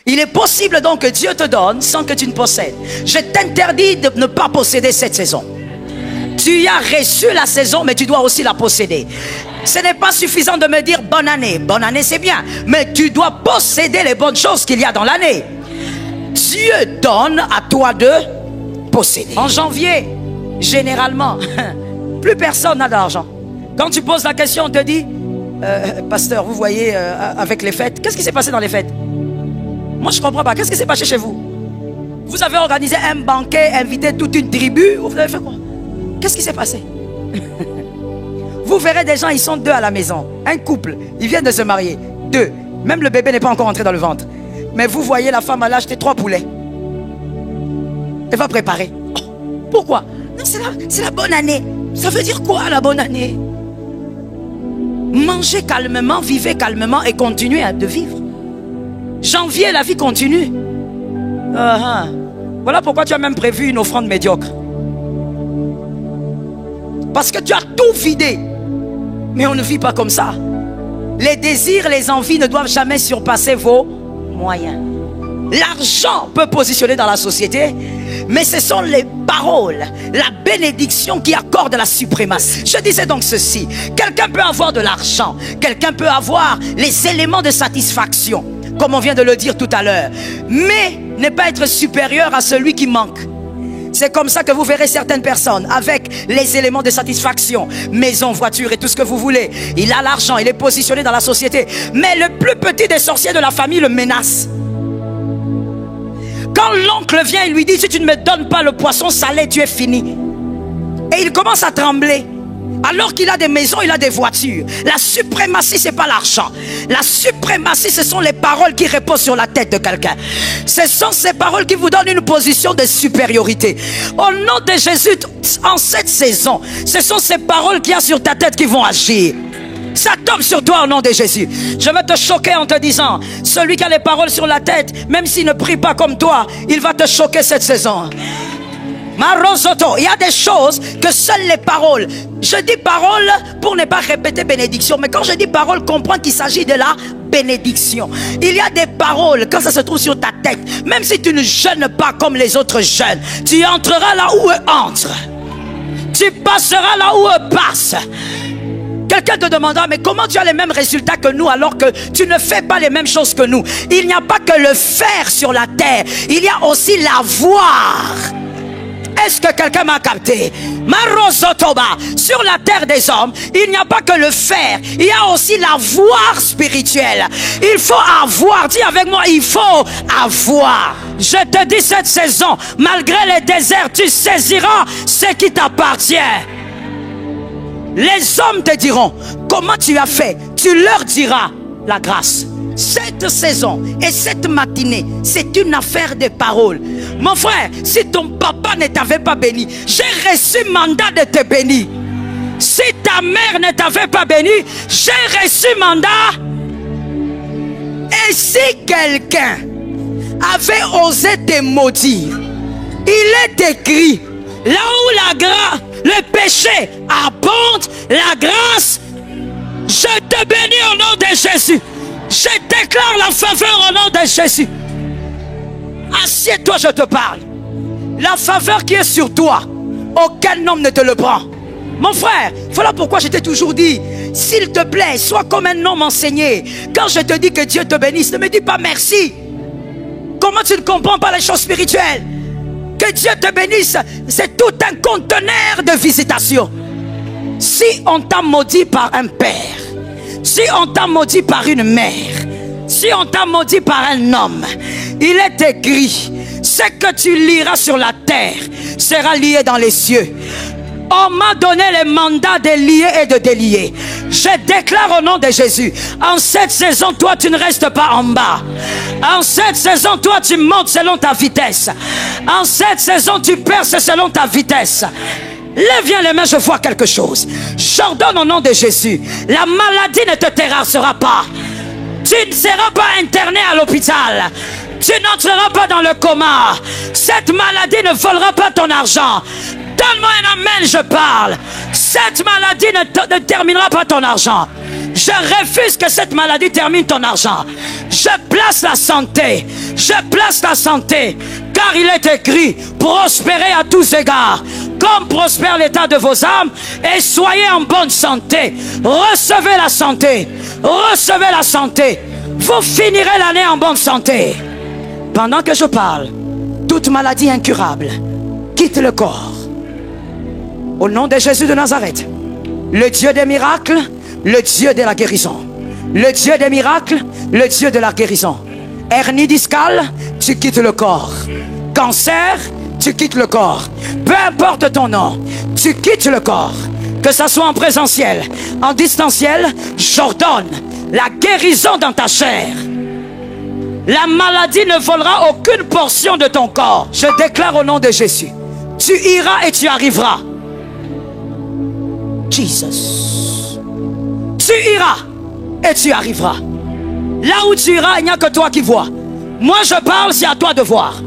Il est possible donc que Dieu te donne sans que tu ne possèdes. Je t'interdis de ne pas posséder cette saison. Tu as reçu la saison, mais tu dois aussi la posséder. Ce n'est pas suffisant de me dire bonne année. Bonne année, c'est bien. Mais tu dois posséder les bonnes choses qu'il y a dans l'année. Dieu donne à toi de posséder. En janvier, généralement, plus personne n'a d'argent. Quand tu poses la question, on te dit, pasteur, vous voyez, avec les fêtes, qu'est-ce qui s'est passé dans les fêtes? Moi, je ne comprends pas. Qu'est-ce qui s'est passé chez vous? Vous avez organisé un banquet, invité toute une tribu. Vous avez fait quoi? Qu'est-ce qui s'est passé? Vous verrez des gens, ils sont 2 à la maison. Un couple, ils viennent de se marier. 2. Même le bébé n'est pas encore entré dans le ventre. Mais vous voyez, la femme, elle a acheté 3 poulets. Elle va préparer. Oh, pourquoi? Non, c'est la bonne année. Ça veut dire quoi, la bonne année? Mangez calmement, vivez calmement et continuez de vivre. Janvier, la vie continue. Voilà pourquoi tu as même prévu une offrande médiocre. Parce que tu as tout vidé. Mais on ne vit pas comme ça. Les désirs, les envies ne doivent jamais surpasser vos moyens. L'argent peut positionner dans la société, mais ce sont les paroles, la bénédiction qui accorde la suprématie. Je disais donc ceci: quelqu'un peut avoir de l'argent, quelqu'un peut avoir les éléments de satisfaction, comme on vient de le dire tout à l'heure, mais ne pas être supérieur à celui qui manque. C'est comme ça que vous verrez certaines personnes avec les éléments de satisfaction, maison, voiture et tout ce que vous voulez. Il a l'argent, il est positionné dans la société, mais le plus petit des sorciers de la famille le menace. Quand l'oncle vient, il lui dit: si tu ne me donnes pas le poisson salé, tu es fini. Et il commence à trembler. Alors qu'il a des maisons, il a des voitures. La suprématie, ce n'est pas l'argent. La suprématie, ce sont les paroles qui reposent sur la tête de quelqu'un. Ce sont ces paroles qui vous donnent une position de supériorité. Au nom de Jésus, en cette saison, ce sont ces paroles qu'il y a sur ta tête qui vont agir. Ça tombe sur toi au nom de Jésus. Je vais te choquer en te disant: celui qui a les paroles sur la tête, même s'il ne prie pas comme toi, il va te choquer cette saison. Marosoto, il y a des choses que seules les paroles. Je dis parole pour ne pas répéter bénédiction, mais quand je dis parole, comprends qu'il s'agit de la bénédiction. Il y a des paroles, quand ça se trouve sur ta tête, même si tu ne jeûnes pas comme les autres jeunes, tu entreras là où eux entrent. Tu passeras là où eux passent. Quelqu'un te demandera: mais comment tu as les mêmes résultats que nous alors que tu ne fais pas les mêmes choses que nous? Il n'y a pas que le faire sur la terre, il y a aussi l'avoir. Est-ce que quelqu'un m'a capté? Marosotoba, sur la terre des hommes, il n'y a pas que le faire, il y a aussi l'avoir spirituel. Il faut avoir, dis avec moi, il faut avoir. Je te dis cette saison, malgré les déserts, tu saisiras ce qui t'appartient. Les hommes te diront: comment tu as fait? Tu leur diras la grâce. Cette saison et cette matinée, c'est une affaire de parole. Mon frère, si ton papa ne t'avait pas béni, j'ai reçu mandat de te bénir. Si ta mère ne t'avait pas béni, j'ai reçu mandat. Et si quelqu'un avait osé te maudire, il est écrit: là où le péché abonde, la grâce, je te bénis au nom de Jésus. Je déclare la faveur au nom de Jésus. Assieds-toi, je te parle. La faveur qui est sur toi, aucun homme ne te le prend. Mon frère, voilà pourquoi je t'ai toujours dit: s'il te plaît, sois comme un homme enseigné. Quand je te dis que Dieu te bénisse, ne me dis pas merci. Comment tu ne comprends pas les choses spirituelles? Que Dieu te bénisse, c'est tout un conteneur de visitation. Si on t'a maudit par un père, si on t'a maudit par une mère, si on t'a maudit par un homme, il est écrit: ce que tu liras sur la terre sera lié dans les cieux. On m'a donné le mandat de lier et de délier. Je déclare au nom de Jésus: en cette saison, toi tu ne restes pas en bas. En cette saison, toi tu montes selon ta vitesse. En cette saison, tu perces selon ta vitesse. Lève bien les mains, je vois quelque chose. J'ordonne au nom de Jésus: la maladie ne te terrassera pas. Tu ne seras pas interné à l'hôpital. Tu n'entreras pas dans le coma. Cette maladie ne volera pas ton argent. Donne-moi un amen, je parle. Cette maladie ne terminera pas ton argent. Je refuse que cette maladie termine ton argent. Je place la santé, Je place ta santé, car il est écrit, prospérez à tous égards, comme prospère l'état de vos âmes, et soyez en bonne santé. Recevez la santé, recevez la santé. Vous finirez l'année en bonne santé. Pendant que je parle, toute maladie incurable quitte le corps. Au nom de Jésus de Nazareth, le Dieu des miracles, le Dieu de la guérison. Le Dieu des miracles, le Dieu de la guérison. Hernie discale, tu quittes le corps. Cancer, tu quittes le corps. Peu importe ton nom, tu quittes le corps. Que ça soit en présentiel, en distanciel, j'ordonne la guérison dans ta chair. La maladie ne volera aucune portion de ton corps. Je déclare au nom de Jésus, tu iras et tu arriveras. Jesus. Tu iras et tu arriveras. Là où tu iras, il n'y a que toi qui vois. Moi je parle, c'est à toi de voir.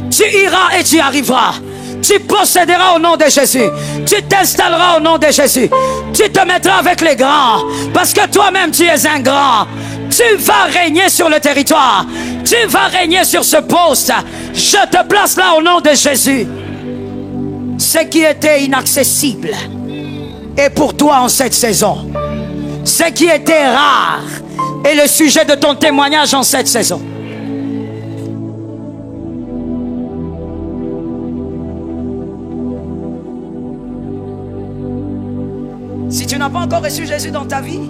Tu iras et tu arriveras. Tu posséderas au nom de Jésus. Tu t'installeras au nom de Jésus. Tu te mettras avec les grands. Parce que toi-même tu es un grand. Tu vas régner sur le territoire. Tu vas régner sur ce poste. Je te place là au nom de Jésus. Ce qui était inaccessible est pour toi en cette saison. Ce qui était rare est le sujet de ton témoignage en cette saison. Si tu n'as pas encore reçu Jésus dans ta vie,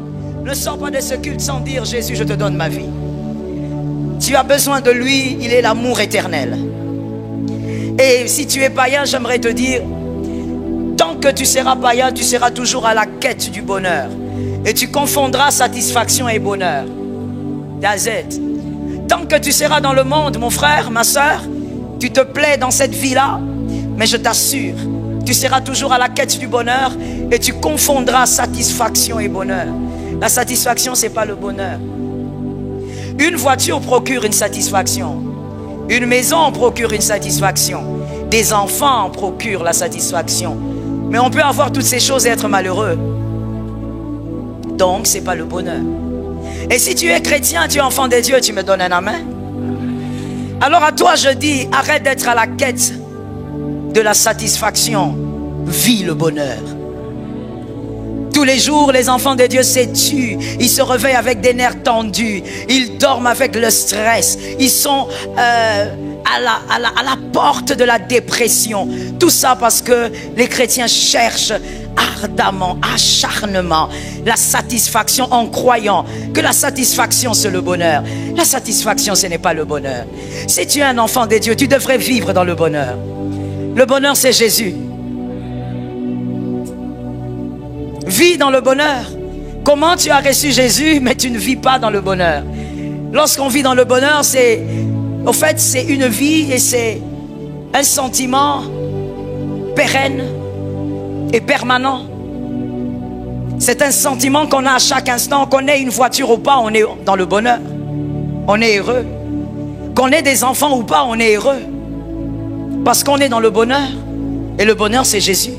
ne sors pas de ce culte sans dire Jésus, je te donne ma vie. Tu as besoin de lui, il est l'amour éternel. Et si tu es païen, j'aimerais te dire, tant que tu seras païen, tu seras toujours à la quête du bonheur. Et tu confondras satisfaction et bonheur. That's it. Tant que tu seras dans le monde, mon frère, ma soeur, tu te plais dans cette vie-là, mais je t'assure, tu seras toujours à la quête du bonheur et tu confondras satisfaction et bonheur. La satisfaction, ce n'est pas le bonheur. Une voiture procure une satisfaction. Une maison procure une satisfaction. Des enfants procurent la satisfaction. Mais on peut avoir toutes ces choses et être malheureux. Donc, ce n'est pas le bonheur. Et si tu es chrétien, tu es enfant de Dieu, tu me donnes un amen. Alors à toi, je dis, arrête d'être à la quête de la satisfaction. Vis le bonheur. Tous les jours, les enfants de Dieu s'étuent. Ils se réveillent avec des nerfs tendus. Ils dorment avec le stress. Ils sont à la porte de la dépression. Tout ça parce que les chrétiens cherchent ardemment, acharnement, la satisfaction en croyant que la satisfaction c'est le bonheur. La satisfaction ce n'est pas le bonheur. Si tu es un enfant de Dieu, tu devrais vivre dans le bonheur. Le bonheur c'est Jésus. Vis dans le bonheur. Comment tu as reçu Jésus mais tu ne vis pas dans le bonheur? Lorsqu'on vit dans le bonheur, c'est au fait c'est une vie et c'est un sentiment pérenne et permanent. C'est un sentiment qu'on a à chaque instant. Qu'on ait une voiture ou pas, on est dans le bonheur. On est heureux. Qu'on ait des enfants ou pas, on est heureux. Parce qu'on est dans le bonheur. Et le bonheur, c'est Jésus.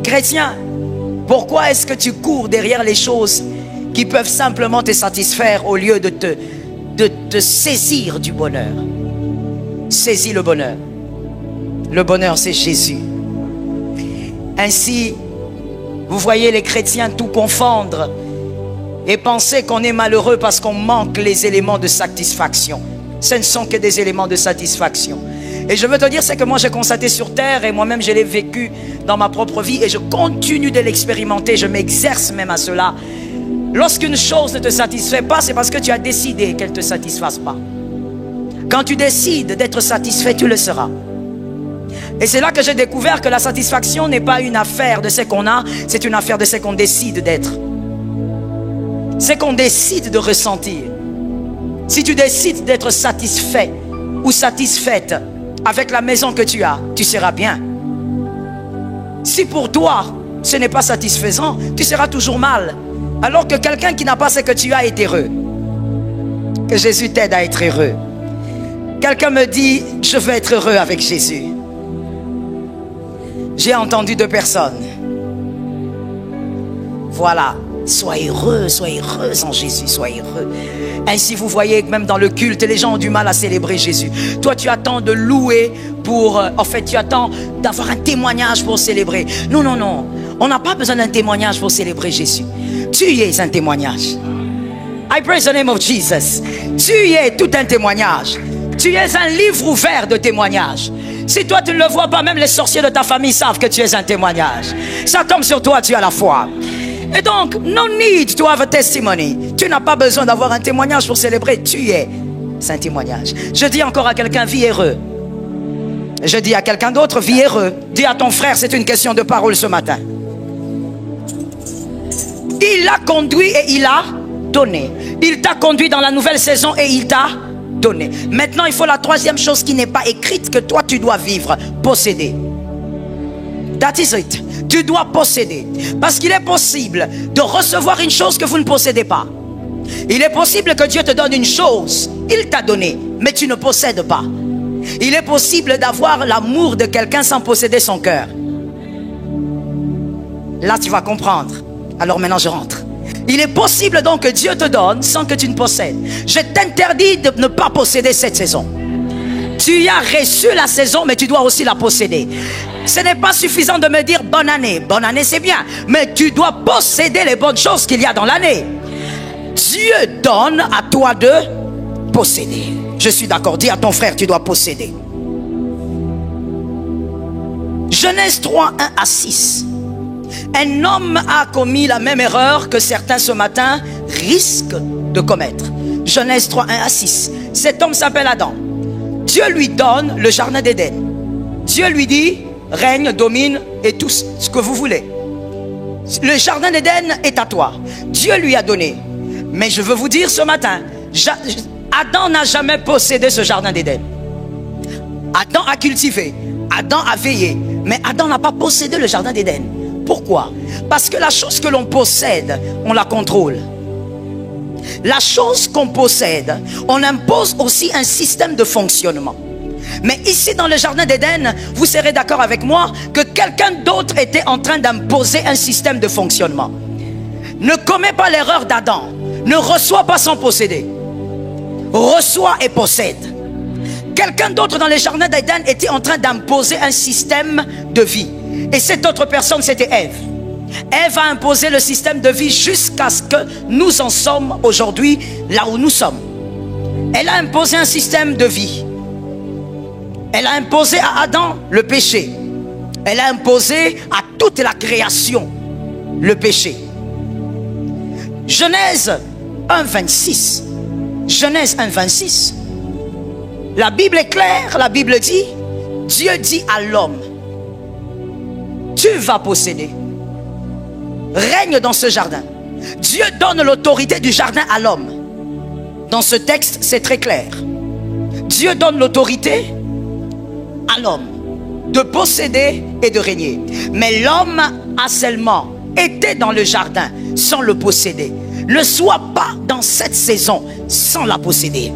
Chrétien, pourquoi est-ce que tu cours derrière les choses qui peuvent simplement te satisfaire au lieu de te saisir du bonheur? Saisis le bonheur. Le bonheur, c'est Jésus. Ainsi, vous voyez les chrétiens tout confondre et penser qu'on est malheureux parce qu'on manque les éléments de satisfaction. Ce ne sont que des éléments de satisfaction. Et je veux te dire, c'est que moi j'ai constaté sur terre et moi-même je l'ai vécu dans ma propre vie et je continue de l'expérimenter, je m'exerce même à cela. Lorsqu'une chose ne te satisfait pas, c'est parce que tu as décidé qu'elle ne te satisfasse pas. Quand tu décides d'être satisfait, tu le seras. Et c'est là que j'ai découvert que la satisfaction n'est pas une affaire de ce qu'on a, c'est une affaire de ce qu'on décide d'être. C'est qu'on décide de ressentir. Si tu décides d'être satisfait ou satisfaite avec la maison que tu as, tu seras bien. Si pour toi, ce n'est pas satisfaisant, tu seras toujours mal. Alors que quelqu'un qui n'a pas ce que tu as est heureux. Que Jésus t'aide à être heureux. Quelqu'un me dit, je veux être heureux avec Jésus. J'ai entendu 2 personnes. Voilà, Sois heureuse en Jésus, sois heureux. Ainsi vous voyez que même dans le culte, les gens ont du mal à célébrer Jésus. Toi tu attends de louer pour... en fait tu attends d'avoir un témoignage pour célébrer. Non, non, non. On n'a pas besoin d'un témoignage pour célébrer Jésus. Tu es un témoignage. I praise the name of Jesus. Tu es tout un témoignage. Tu es un livre ouvert de témoignages. Si toi tu ne le vois pas, même les sorciers de ta famille savent que tu es un témoignage. Ça tombe sur toi, tu as la foi. Et donc, no need to have a testimony. Tu n'as pas besoin d'avoir un témoignage pour célébrer. Tu es un témoignage. Je dis encore à quelqu'un, vis heureux. Je dis à quelqu'un d'autre, vis heureux. Dis à ton frère, c'est une question de parole ce matin. Il l'a conduit et il a donné. Il t'a conduit dans la nouvelle saison et il t'a donné. Maintenant, il faut la troisième chose qui n'est pas écrite que toi tu dois vivre, posséder. That is it. Tu dois posséder. Parce qu'il est possible de recevoir une chose que vous ne possédez pas. Il est possible que Dieu te donne une chose, il t'a donné, mais tu ne possèdes pas. Il est possible d'avoir l'amour de quelqu'un sans posséder son cœur. Là, tu vas comprendre. Alors maintenant, je rentre. Il est possible donc que Dieu te donne sans que tu ne possèdes. Je t'interdis de ne pas posséder cette saison. Tu as reçu la saison, mais tu dois aussi la posséder. Ce n'est pas suffisant de me dire bonne année. Bonne année, c'est bien. Mais tu dois posséder les bonnes choses qu'il y a dans l'année. Dieu donne à toi de posséder. Je suis d'accord. Dis à ton frère, tu dois posséder. Genèse 3, 1 à 6. Un homme a commis la même erreur que certains ce matin risquent de commettre. Genèse 3, 1 à 6. Cet homme s'appelle Adam. Dieu lui donne le jardin d'Éden. Dieu lui dit, règne, domine et tout ce que vous voulez. Le jardin d'Éden est à toi. Dieu lui a donné. Mais je veux vous dire ce matin, Adam n'a jamais possédé ce jardin d'Éden. Adam a cultivé, Adam a veillé, mais Adam n'a pas possédé le jardin d'Éden. Pourquoi? Parce que la chose que l'on possède, on la contrôle. La chose qu'on possède, on impose aussi un système de fonctionnement. Mais ici dans le jardin d'Éden, vous serez d'accord avec moi que quelqu'un d'autre était en train d'imposer un système de fonctionnement. Ne commets pas l'erreur d'Adam. Ne reçois pas sans posséder. Reçois et possède. Quelqu'un d'autre dans le jardin d'Éden était en train d'imposer un système de vie. Et cette autre personne, c'était Ève. Ève a imposé le système de vie jusqu'à ce que nous en sommes aujourd'hui là où nous sommes. Elle a imposé un système de vie. Elle a imposé à Adam le péché. Elle a imposé à toute la création le péché. Genèse 1, 26. Genèse 1, 26. La Bible est claire, la Bible dit, Dieu dit à l'homme, tu vas posséder. Règne dans ce jardin. Dieu donne l'autorité du jardin à l'homme. Dans ce texte, c'est très clair. Dieu donne l'autorité à l'homme de posséder et de régner. Mais l'homme a seulement été dans le jardin sans le posséder. Ne sois pas dans cette saison sans la posséder.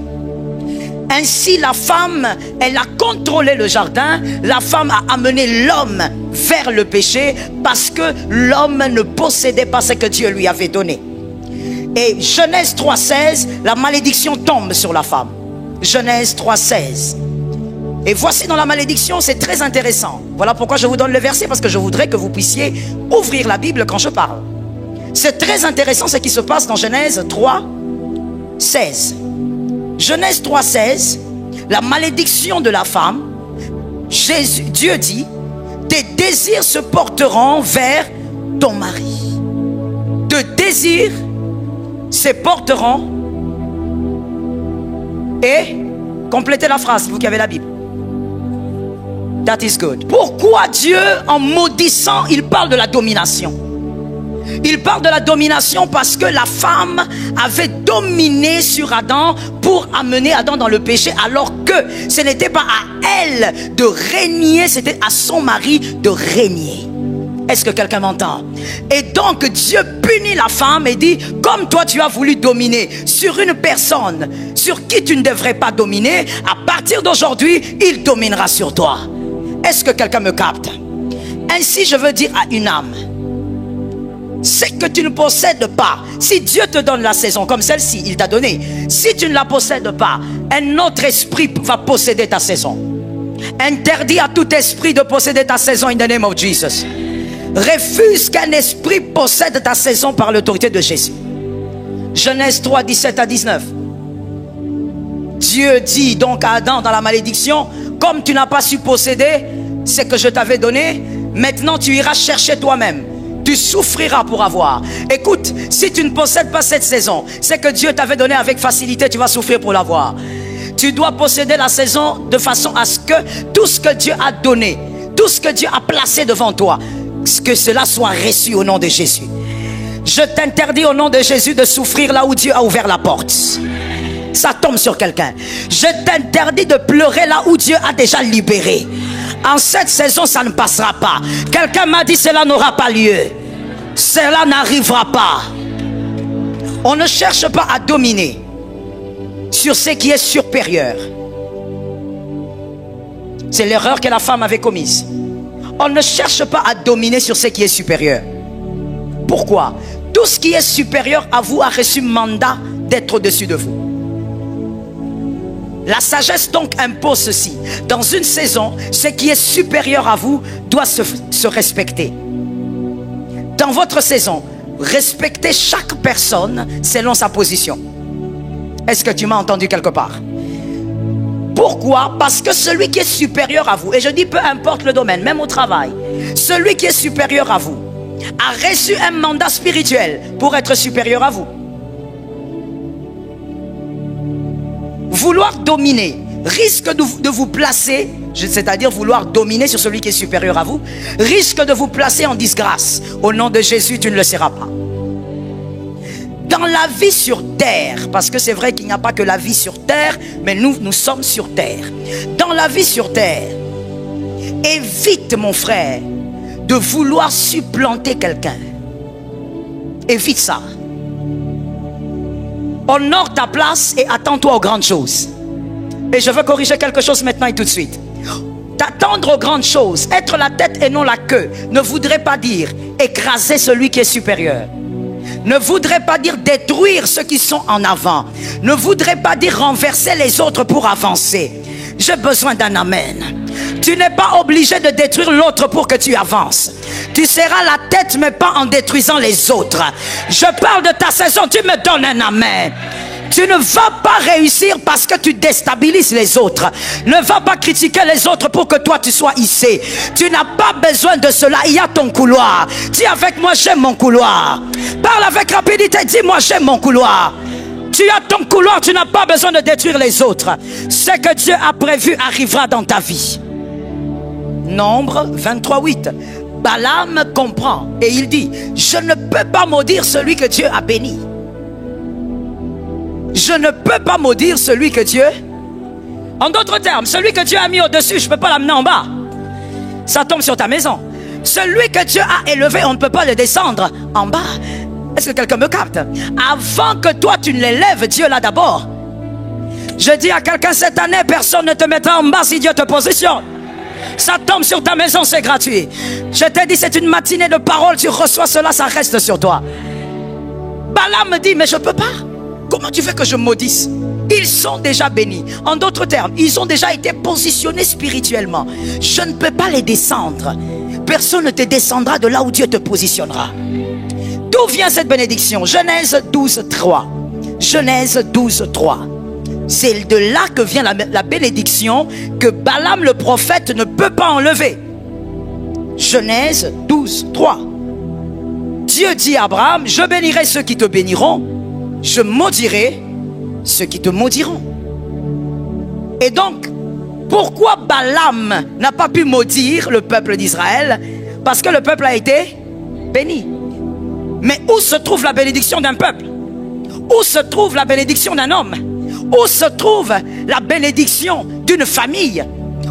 Ainsi la femme, elle a contrôlé le jardin. La femme a amené l'homme vers le péché parce que l'homme ne possédait pas ce que Dieu lui avait donné. Et Genèse 3,16, la malédiction tombe sur la femme. Genèse 3,16. Et voici dans la malédiction, c'est très intéressant. Voilà pourquoi je vous donne le verset, parce que je voudrais que vous puissiez ouvrir la Bible quand je parle. C'est très intéressant ce qui se passe dans Genèse 3,16. Genèse 3,16, la malédiction de la femme. Dieu dit, tes désirs se porteront vers ton mari. De désirs se porteront. Et complétez la phrase, vous qui avez la Bible. That is good. Pourquoi Dieu, en maudissant, il parle de la domination? Il parle de la domination parce que la femme avait dominé sur Adam pour amener Adam dans le péché, alors que ce n'était pas à elle de régner, c'était à son mari de régner. Est-ce que quelqu'un m'entend? Et donc Dieu punit la femme et dit, comme toi tu as voulu dominer sur une personne sur qui tu ne devrais pas dominer, à partir d'aujourd'hui il dominera sur toi. Est-ce que quelqu'un me capte? Ainsi je veux dire à une âme, c'est que tu ne possèdes pas. Si Dieu te donne la saison comme celle-ci, il t'a donné. Si tu ne la possèdes pas, un autre esprit va posséder ta saison. Interdis à tout esprit de posséder ta saison in the name of Jesus. Refuse qu'un esprit possède ta saison par l'autorité de Jésus. Genèse 3, 17 à 19. Dieu dit donc à Adam dans la malédiction, comme tu n'as pas su posséder ce que je t'avais donné, maintenant tu iras chercher toi-même. Tu souffriras pour avoir. Écoute, si tu ne possèdes pas cette saison, c'est que Dieu t'avait donné avec facilité, tu vas souffrir pour l'avoir. Tu dois posséder la saison de façon à ce que tout ce que Dieu a donné, tout ce que Dieu a placé devant toi, que cela soit reçu au nom de Jésus. Je t'interdis au nom de Jésus de souffrir là où Dieu a ouvert la porte. Ça tombe sur quelqu'un. Je t'interdis de pleurer là où Dieu a déjà libéré. En cette saison, ça ne passera pas. Quelqu'un m'a dit, cela n'aura pas lieu. Cela n'arrivera pas. On ne cherche pas à dominer sur ce qui est supérieur. C'est l'erreur que la femme avait commise. On ne cherche pas à dominer sur ce qui est supérieur. Pourquoi? Tout ce qui est supérieur à vous a reçu mandat d'être au-dessus de vous. La sagesse donc impose ceci. Dans une saison, ce qui est supérieur à vous doit se respecter. Dans votre saison, respectez chaque personne selon sa position. Est-ce que tu m'as entendu quelque part? Pourquoi? Parce que celui qui est supérieur à vous, et je dis peu importe le domaine, même au travail, celui qui est supérieur à vous a reçu un mandat spirituel pour être supérieur à vous. Vouloir dominer risque de vous placer, c'est-à-dire vouloir dominer sur celui qui est supérieur à vous, risque de vous placer en disgrâce. Au nom de Jésus, tu ne le seras pas. Dans la vie sur terre, parce que c'est vrai qu'il n'y a pas que la vie sur terre, mais nous sommes sur terre. Dans la vie sur terre, évite, mon frère, de vouloir supplanter quelqu'un. Évite ça. Honore ta place et attends-toi aux grandes choses. Et je veux corriger quelque chose maintenant et tout de suite. T'attendre aux grandes choses, être la tête et non la queue, ne voudrait pas dire écraser celui qui est supérieur. Ne voudrait pas dire détruire ceux qui sont en avant. Ne voudrait pas dire renverser les autres pour avancer. J'ai besoin d'un amen. Tu n'es pas obligé de détruire l'autre pour que tu avances. Tu seras la tête mais pas en détruisant les autres. Je parle de ta saison, tu me donnes un amen. Tu ne vas pas réussir parce que tu déstabilises les autres. Ne va pas critiquer les autres pour que toi tu sois hissé. Tu n'as pas besoin de cela. Il y a ton couloir. Dis avec moi, j'aime mon couloir. Parle avec rapidité, dis-moi, j'aime mon couloir. Tu as ton couloir, tu n'as pas besoin de détruire les autres. Ce que Dieu a prévu arrivera dans ta vie. Nombre 23:8. Balaam comprend et il dit, je ne peux pas maudire celui que Dieu a béni. Je ne peux pas maudire celui que Dieu... En d'autres termes, celui que Dieu a mis au-dessus, je ne peux pas l'amener en bas. Ça tombe sur ta maison. Celui que Dieu a élevé, on ne peut pas le descendre en bas. Est-ce que quelqu'un me capte? Avant que toi tu ne l'élèves, Dieu l'a d'abord. Je dis à quelqu'un cette année, personne ne te mettra en bas si Dieu te positionne. Ça tombe sur ta maison, c'est gratuit. Je t'ai dit, c'est une matinée de parole, tu reçois cela, ça reste sur toi. Balaam me dit, mais je ne peux pas. Comment tu veux que je maudisse? Ils sont déjà bénis. En d'autres termes, ils ont déjà été positionnés spirituellement. Je ne peux pas les descendre. Personne ne te descendra de là où Dieu te positionnera. D'où vient cette bénédiction? Genèse 12:3. Genèse 12:3. C'est de là que vient la bénédiction que Balaam le prophète ne peut pas enlever. Genèse 12:3. Dieu dit à Abraham, je bénirai ceux qui te béniront, je maudirai ceux qui te maudiront. Et donc, pourquoi Balaam n'a pas pu maudire le peuple d'Israël? Parce que le peuple a été béni. Mais où se trouve la bénédiction d'un peuple? Où se trouve la bénédiction d'un homme? Où se trouve la bénédiction d'une famille?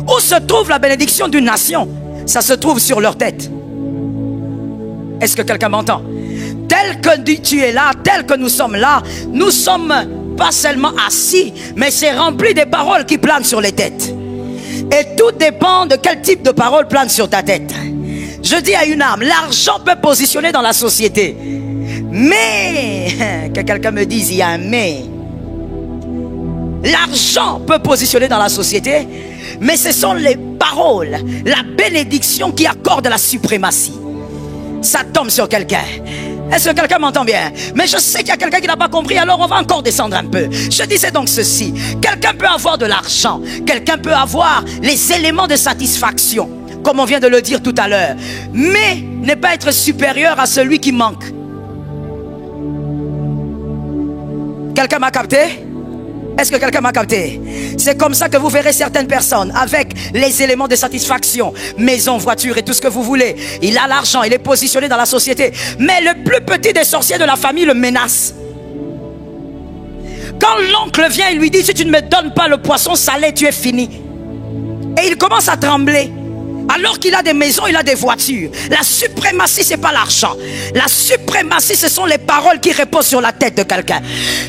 Où se trouve la bénédiction d'une nation? Ça se trouve sur leur tête. Est-ce que quelqu'un m'entend? Tel que tu es là, tel que nous sommes là, nous sommes pas seulement assis, mais c'est rempli des paroles qui planent sur les têtes. Et tout dépend de quel type de paroles plane sur ta tête. Je Je dis à une âme, l'argent peut positionner dans la société. Mais, que quelqu'un me dise, il y a un mais. L'argent peut positionner dans la société, mais ce sont les paroles, la bénédiction qui accorde la suprématie. Ça tombe sur quelqu'un. Est-ce que quelqu'un m'entend bien? Mais je sais qu'il y a quelqu'un qui n'a pas compris, alors on va encore descendre un peu. Je disais donc ceci, quelqu'un peut avoir de l'argent, quelqu'un peut avoir les éléments de satisfaction, comme on vient de le dire tout à l'heure, mais ne pas être supérieur à celui qui manque. Quelqu'un m'a capté? Est-ce que quelqu'un m'a capté? C'est comme ça que vous verrez certaines personnes avec les éléments de satisfaction, maison, voiture et tout ce que vous voulez. Il a l'argent, il est positionné dans la société. Mais le plus petit des sorciers de la famille le menace. Quand l'oncle vient, il lui dit, si tu ne me donnes pas le poisson salé, tu es fini. Et il commence à trembler. Alors qu'il a des maisons, il a des voitures. La suprématie, c'est pas l'argent. La suprématie, ce sont les paroles qui reposent sur la tête de quelqu'un.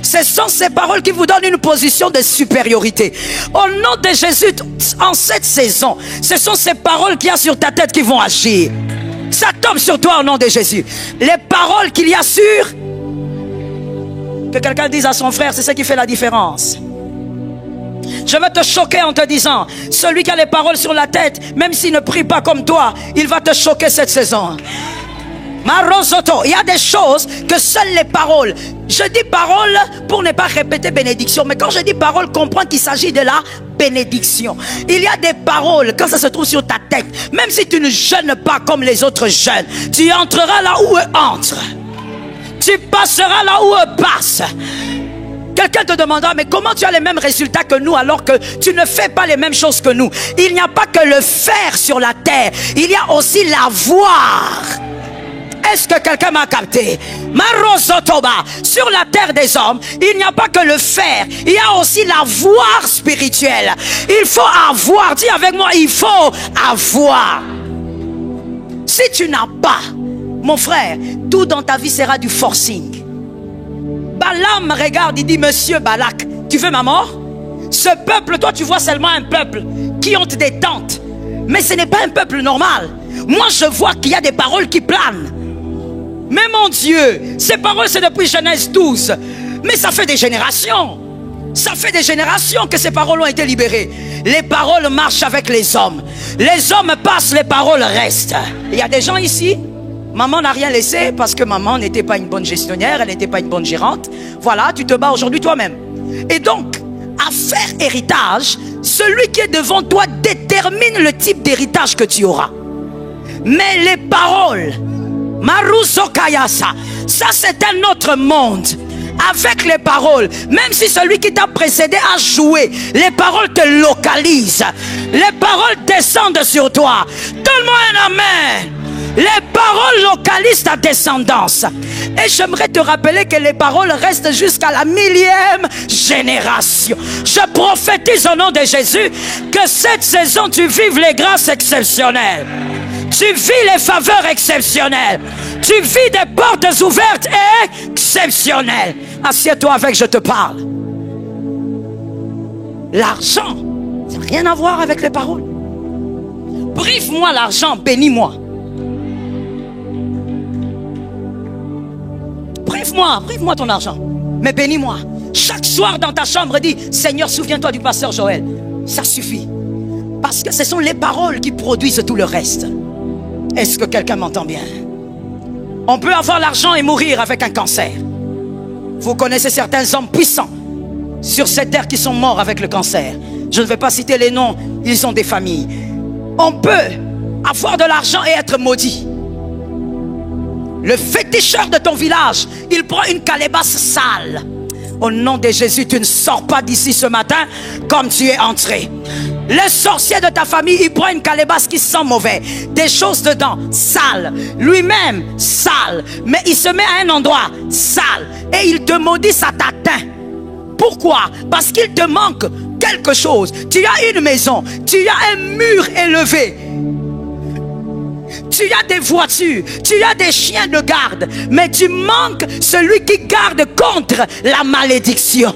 Ce sont ces paroles qui vous donnent une position de supériorité. Au nom de Jésus, en cette saison, ce sont ces paroles qu'il y a sur ta tête qui vont agir. Ça tombe sur toi au nom de Jésus. Les paroles qu'il y a sur... Que quelqu'un dise à son frère, c'est ce qui fait la différence. Je vais te choquer en te disant, celui qui a les paroles sur la tête, même s'il ne prie pas comme toi, il va te choquer cette saison. Il y a des choses que seules les paroles. Je dis parole pour ne pas répéter bénédiction, mais quand je dis parole, comprends qu'il s'agit de la bénédiction. Il y a des paroles, quand ça se trouve sur ta tête, même si tu ne jeûnes pas comme les autres jeunes, tu entreras là où eux entrent. Tu passeras là où eux passent. Quelqu'un te demandera, mais comment tu as les mêmes résultats que nous alors que tu ne fais pas les mêmes choses que nous? Il n'y a pas que le faire sur la terre, il y a aussi l'avoir. Est-ce que quelqu'un m'a capté? Marosotoba, sur la terre des hommes, il n'y a pas que le faire, il y a aussi l'avoir spirituel. Il faut avoir, dis avec moi, il faut avoir. Si tu n'as pas, mon frère, tout dans ta vie sera du forcing. Balaam regarde, il dit, monsieur Balak, tu veux ma mort? Ce peuple, toi tu vois seulement un peuple qui ont des tentes, mais ce n'est pas un peuple normal. Moi je vois qu'il y a des paroles qui planent. Mais mon Dieu, ces paroles c'est depuis Genèse 12, mais ça fait des générations. Ça fait des générations que ces paroles ont été libérées. Les paroles marchent avec les hommes. Les hommes passent, les paroles restent. Il y a des gens ici, maman n'a rien laissé parce que maman n'était pas une bonne gestionnaire, elle n'était pas une bonne gérante. Voilà, tu te bats aujourd'hui toi-même. Et donc, à faire héritage, celui qui est devant toi détermine le type d'héritage que tu auras. Mais les paroles, Maruso Kayasa, ça c'est un autre monde. Avec les paroles, même si celui qui t'a précédé a joué, les paroles te localisent. Les paroles descendent sur toi. Donne-moi un amen. Les paroles localisent ta descendance. Et j'aimerais te rappeler que les paroles restent jusqu'à la 1000e génération. Je prophétise au nom de Jésus que cette saison tu vives les grâces exceptionnelles. Tu vis les faveurs exceptionnelles. Tu vis des portes ouvertes exceptionnelles. Assieds-toi avec, je te parle. L'argent, ça n'a rien à voir avec les paroles. Prive-moi l'argent, bénis-moi. Prive-moi ton argent, mais bénis-moi. Chaque soir dans ta chambre, dis, Seigneur, souviens-toi du pasteur Joël. Ça suffit. Parce que ce sont les paroles qui produisent tout le reste. Est-ce que quelqu'un m'entend bien? On peut avoir l'argent et mourir avec un cancer. Vous connaissez certains hommes puissants sur cette terre qui sont morts avec le cancer. Je ne vais pas citer les noms, ils ont des familles. On peut avoir de l'argent et être maudit. Le féticheur de ton village, il prend une calebasse sale. Au nom de Jésus, tu ne sors pas d'ici ce matin comme tu es entré. Le sorcier de ta famille, il prend une calebasse qui sent mauvais, des choses dedans, sales, lui-même sale, mais il se met à un endroit sale et il te maudit, ça t'atteint. Pourquoi? Parce qu'il te manque quelque chose. Tu as une maison, tu as un mur élevé, tu as des voitures, tu as des chiens de garde, mais tu manques celui qui garde contre la malédiction.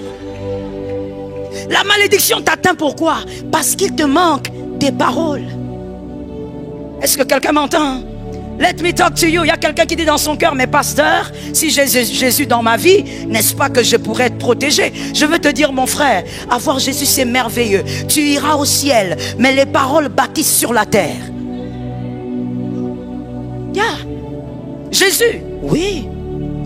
La malédiction t'atteint pourquoi? Parce qu'il te manque des paroles. Est-ce que quelqu'un m'entend? Let me talk to you. Il y a quelqu'un qui dit dans son cœur, mais pasteur, si j'ai Jésus dans ma vie, n'est-ce pas que je pourrais être protégé? Je veux te dire, mon frère, avoir Jésus, c'est merveilleux. Tu iras au ciel, mais les paroles bâtissent sur la terre. Yeah. Jésus, oui,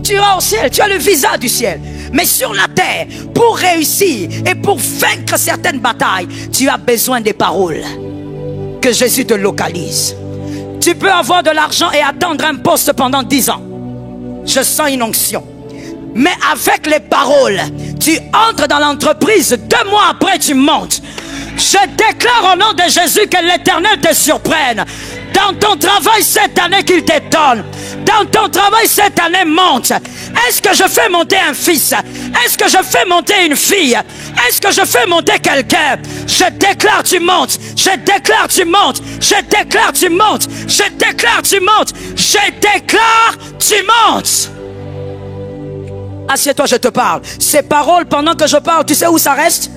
tu iras au ciel, tu as le visa du ciel. Mais sur la terre, pour réussir et pour vaincre certaines batailles, tu as besoin des paroles. Que Jésus te localise. Tu peux avoir de l'argent et attendre un poste pendant 10 ans. Je sens une onction. Mais avec les paroles, tu entres dans l'entreprise, 2 mois après tu montes. Je déclare au nom de Jésus que l'Éternel te surprenne. Dans ton travail cette année, qu'il t'étonne. Dans ton travail cette année, monte. Est-ce que je fais monter un fils? Est-ce que je fais monter une fille? Est-ce que je fais monter quelqu'un? Je déclare tu montes. Je déclare tu montes. Je déclare tu montes. Je déclare tu montes. Je déclare tu montes. Assieds-toi, je te parle. Ces paroles, pendant que je parle, tu sais où ça reste?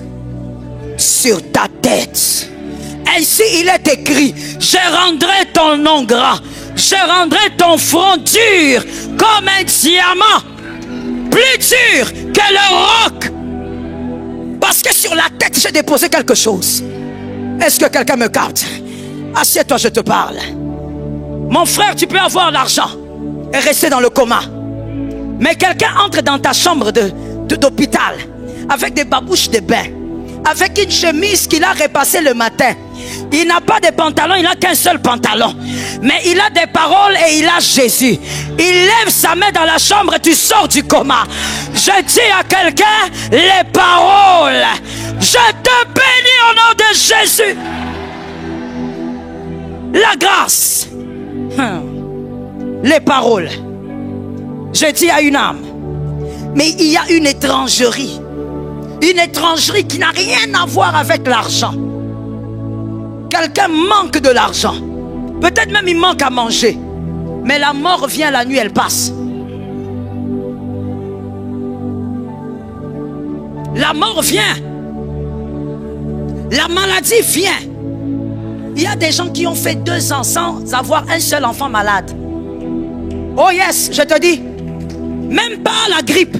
Sur ta tête. Ainsi il est écrit, je rendrai ton nom gras, je rendrai ton front dur comme un diamant, plus dur que le roc. Parce que sur la tête j'ai déposé quelque chose. Est-ce que quelqu'un me capte? Assieds-toi, je te parle. Mon frère, tu peux avoir l'argent et rester dans le coma, mais quelqu'un entre dans ta chambre d'hôpital avec des babouches de bain, avec une chemise qu'il a repassée le matin. Il n'a pas de pantalon, il n'a qu'un seul pantalon. Mais il a des paroles et il a Jésus. Il lève sa main dans la chambre et tu sors du coma. Je dis à quelqu'un, les paroles. Je te bénis au nom de Jésus. La grâce. Les paroles. Je dis à une âme, mais il y a une étrangerie. Une étrangerie qui n'a rien à voir avec l'argent. Quelqu'un manque de l'argent. Peut-être même il manque à manger. Mais la mort vient la nuit, elle passe. La mort vient. La maladie vient. Il y a des gens qui ont fait 2 ans sans avoir un seul enfant malade. Oh yes, je te dis. Même pas la grippe.